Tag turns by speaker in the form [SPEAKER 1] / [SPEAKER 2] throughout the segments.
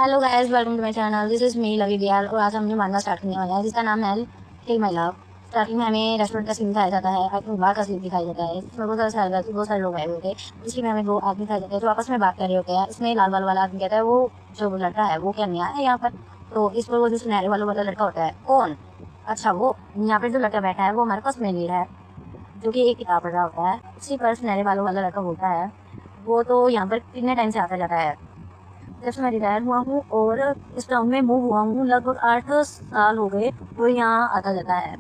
[SPEAKER 1] Hello guys, welcome to my channel. This is me Lavi Dayal और आज हम जो मानना स्टार्ट करने वाले हैं जिसका नाम है टेक माय लव। स्टार्टिंग में हमें रेस्टोरेंट का सीन दिखाया जाता है, अपने बाहर का सीन दिखाया जाता है। इसमें बहुत सारे लोग आए हुए थे। इसलिए हमें दो आदमी दिखाए जाते हैं जो आपस में बात कर रहे होते हैं। इसमें लाल बाल वाला आदमी कहता है वो जो लड़का है वो क्या नया है यहाँ पर। तो इस पर वो जो सुनहरे वालों वाला लड़का होता है कौन, अच्छा वो यहाँ पर जो लड़का बैठा है वो हमारे पास में लीड है जो कि एक किताब पढ़ रहा होता है। उसी पर सुनहरे वालों वाला लड़का बोलता है वो तो यहाँ पर कितने टाइम से आता जाता है, जब से मैं रिटायर हुआ हूँ और इस टाउन में मूव हुआ हूँ लगभग 8 साल हो गए। वो यहाँ आता जाता है।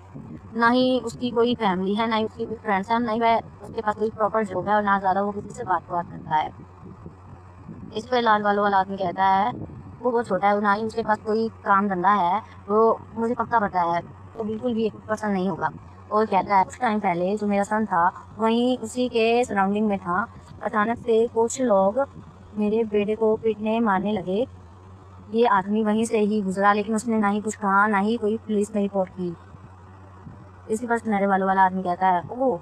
[SPEAKER 1] ना ही उसकी कोई फैमिली है, ना ही उसकी कोई फ्रेंड्स हैं, ना ही वह उसके पास कोई प्रॉपर जॉब है और ना ज़्यादा वो किसी से बात करता है। इस पर लाल वालों वाला आदमी कहता है वो बहुत छोटा है, ना ही उसके पास कोई काम धंधा है। वो मुझे पक्का पता है तो बिल्कुल भी पसंद नहीं होगा। और कहता है उस टाइम पहले जो मेरा सन था वहीं उसी के सराउंडिंग में था। अचानक से कुछ लोग मेरे बेटे को पीटने मारने लगे। ये आदमी वहीं से ही गुजरा लेकिन उसने ना ही कुछ कहा ना ही कोई पुलिस में रिपोर्ट की। इसी पर सुनहरे वालों वाला आदमी कहता है ओह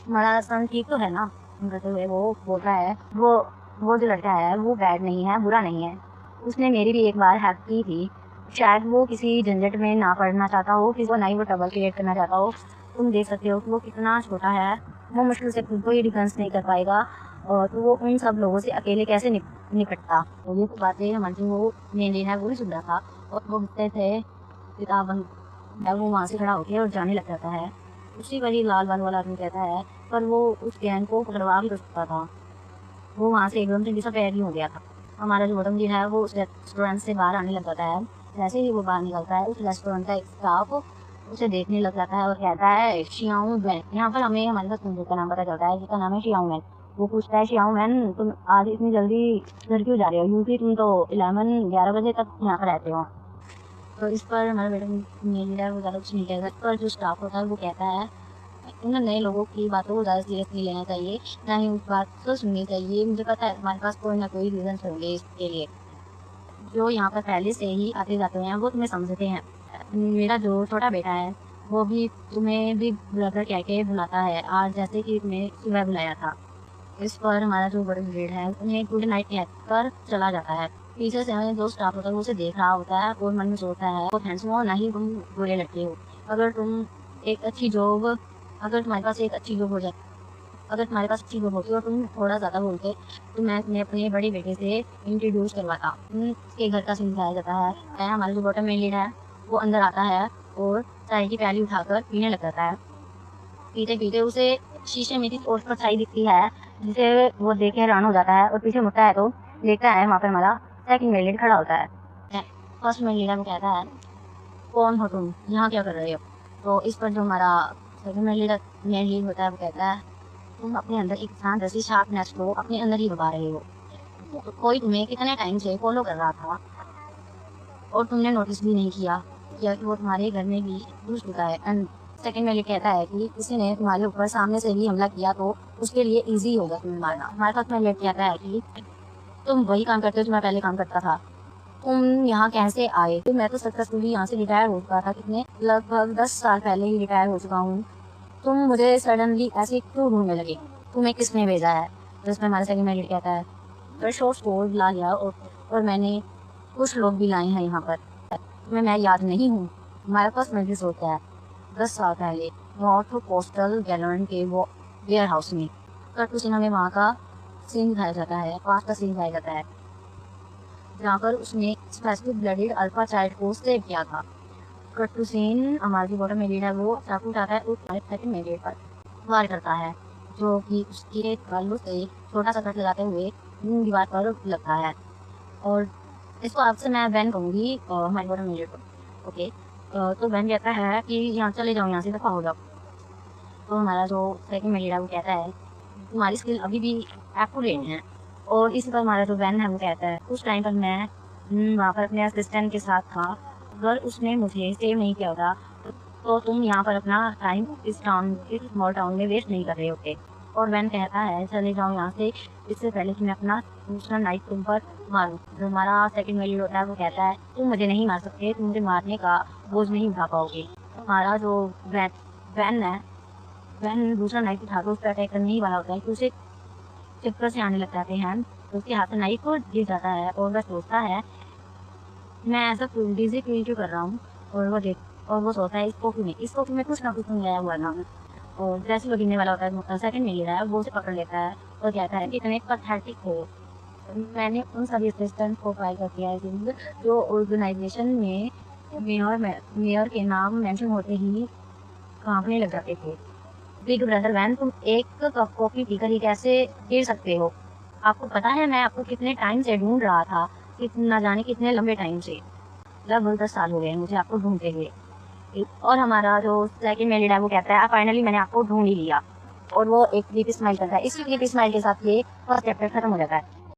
[SPEAKER 1] हमारा सन ठीक तो है ना। कहते हुए वो बोल रहा है वो जो लड़का है वो बैड नहीं है, बुरा नहीं है। उसने मेरी भी एक बार हेल्प की थी। शायद वो किसी झंझट में ना पड़ना चाहता हो, किसी को ना ही वो ट्रबल क्रिएट करना चाहता हो। तुम देख सकते हो कि वो कितना छोटा है। वो मुश्किल से खुद को ही डिफेंस नहीं कर पाएगा और तो वो उन सब लोगों से अकेले कैसे निपटता। तो ये बातें हमारी वो मेन लीड है वो भी सुन रहा था और वो कहते थे किताब वो वहाँ से खड़ा होकर और जाने लग जाता है। उसी पर ही लाल बाल वाला आदमी कहता है पर वो उस गैंग को पकड़वा भी कर सकता था। वो वहाँ से एकदम से डिसअपीयर ही हो गया था। हमारा जो बॉटम लीड है वो उस रेस्टोरेंट से बाहर आने लग जाता है। जैसे ही वो बाहर निकलता है उस रेस्टोरेंट का एक स्टाफ उसे देखने लग जाता है और कहता है शियाओ वैन। यहाँ पर हमें हमारे साथ मंदिर का नाम पता चलता है जिसका नाम है शियाओ वैन। वो पूछता है शियाओ वैन तुम आज इतनी जल्दी घर क्यों जा रहे हो, यूजली तुम तो 11-11 बजे तक यहाँ पर रहते हो। तो इस पर हमारा मैडम लीड है वो ज़्यादा कुछ नहीं कहता। इस पर जो स्टाफ होता है वो कहता है उन नए लोगों की बातों को ज़्यादा सीरियस नहीं लेना चाहिए, ना ही उस बात को सुननी चाहिए। मुझे पता है तुम्हारे पास कोई ना कोई रीज़न होंगे इसके लिए। जो यहाँ पर पहले से ही आते जाते हैं वो तुम्हें समझते हैं। मेरा जो छोटा बेटा है वो भी तुम्हें भी ब्रदर कह के बुलाता है आज जैसे कि तुम्हें सुबह बुलाया था। इस पर हमारा जो बड़ा लीड है उन्हें गुड नाइट कहकर चला जाता है। पीछे से हमें जो स्टाफ होता है वो उसे देख रहा होता है और मन में सोचता है वो हैंडसम हो ना ही तुम बुरे लगते हो। अगर तुम एक अच्छी जॉब अगर तुम्हारे पास एक अच्छी जॉब हो जाए अगर तुम्हारे पास अच्छी जॉब होती और तुम थोड़ा ज़्यादा बोलते तो मैं तुम्हें अपने बड़े बेटे से इंट्रोड्यूस करवाता। उसके घर का सीन दिखाया जाता है। हमारा जो बॉटम मेन लीड है वो अंदर आता है और चाय की प्याली उठाकर पीने लग जाता है। पीते पीते उसे शीशे में थी और परछाई दिखती है जिसे वो देख के हैरान हो जाता है और पीछे मुड़ता है तो देखता है वहाँ पर हमारा सेकंड मेन लीड खड़ा होता है। फर्स्ट मेन लीड वो कहता है कौन हो तुम, यहाँ क्या कर रहे हो। तो इस पर जो हमारा सेकंड मेन लीड होता है वो कहता है तुम अपने अंदर एक इंसान जैसी शार्पनेस को अपने अंदर ही दबा रहे हो। तो कोई तुम्हें कितने टाइम से फॉलो कर रहा था और तुमने नोटिस भी नहीं किया कि वो तुम्हारे घर में भी घुस चुका है। एंड सेकंड में ये कहता है कि किसी ने तुम्हारे ऊपर सामने से ही हमला किया तो उसके लिए इजी होगा तुम्हें मारना। हमारे पास में लेट कहता है कि तुम वही काम करते हो जो मैं पहले काम करता था। तुम यहाँ कैसे आए। तो मैं तो सक्सेसफुली यहाँ से रिटायर हो चुका था, कितने लगभग 10 साल पहले ही रिटायर हो चुका हूँ। तुम मुझे सडनली ऐसे क्यों ढूंढने लगे, तुम्हें किसने भेजा है। तो इसमें हमारे सेकंड में कहता है पर शॉर्ट्स को ला लिया और मैंने कुछ लोग भी लाए हैं यहाँ पर, तुम्हें मैं याद नहीं हूँ। हमारे पास महसूस होता है 10 साल पहले नॉर्थ कोस्टल गैलन के वो वेयर हाउस में कट सीन हमें वहाँ का सीन दिखाया जाता है, पास का सीन दिखाया जाता है जहाँ पर उसने स्पेसिफिक ब्लडेड अल्फा चाइल्ड को सेव किया था। कट टू सीन हमारी बॉटम में लीड है वो चाकू उठाता है और सेकंड में लीड पर वार करता है जो कि उसके बालों से छोटा सा कट लगाते हुए दीवार पर लगता है। और इसको आपसे मैं बैन कहूँगी हमारी बॉटम में लीड पर। ओके तो बैन कहता है कि यहाँ चले जाओ, यहाँ से दफा हो जाओ। तो हमारा जो सेकंड में लीड है वो कहता है तुम्हारी स्किल अभी भी एक्यूरेट है। और इसी पर हमारा जो बैन है वो कहता है उस टाइम पर मैं वहाँ पर अपने असिस्टेंट के साथ था, अगर उसने मुझे सेव नहीं किया होता तो तुम यहाँ पर अपना टाइम इस स्मॉल टाउन में वेस्ट नहीं कर रहे होते। और वैन कहता है चले जाओ यहाँ से, इससे पहले कि मैं अपना दूसरा नाइट तुम पर मारूं। जो हमारा सेकंड मेल होता है वो कहता है तुम मुझे नहीं मार सकते, तुम मुझे मारने का बोझ नहीं उठा पाओगे। हमारा जो वैन है वैन दूसरा नाइफ उठा कर उस पर अटैक करने ही वाला होता है कि उसे चक्कर से आने लग जाते हैं। तो उसके हाथ से नाइफ गिर जाता है और वह सोचता है मैं ऐसा बिजी फील क्यों कर रहा हूँ। और वो सोचता है इसको क्यों में कुछ ना कुछ तो मिलाया हुआ ना। और जैसे वो गिनने वाला होता है सेकंड में ले रहा है, वो उसे पकड़ लेता है और कहता है कितने पथेटिक हो। मैंने उन सभी असिस्टेंट को ट्राई कर दिया है जो ऑर्गेनाइजेशन में मेयर के नाम मेंशन होते ही कांपने लग जाते थे। बिग ब्रदर वैन, तुम एक कप कॉफी पीकर ही कैसे गिर सकते हो। आपको पता है मैं आपको कितने टाइम से ढूंढ रहा था, कितना जाने कितने लंबे टाइम से। लगभग 10 साल हो गए मुझे आपको ढूंढते हुए। और हमारा जो सेकंड मेल लीड है वो कहता है फाइनली मैंने आपको ढूंढ ही लिया। और वो एक क्रीपी स्माइल करता है। इसी क्रीपी स्माइल के साथ ये फर्स्ट चैप्टर खत्म हो जाता है।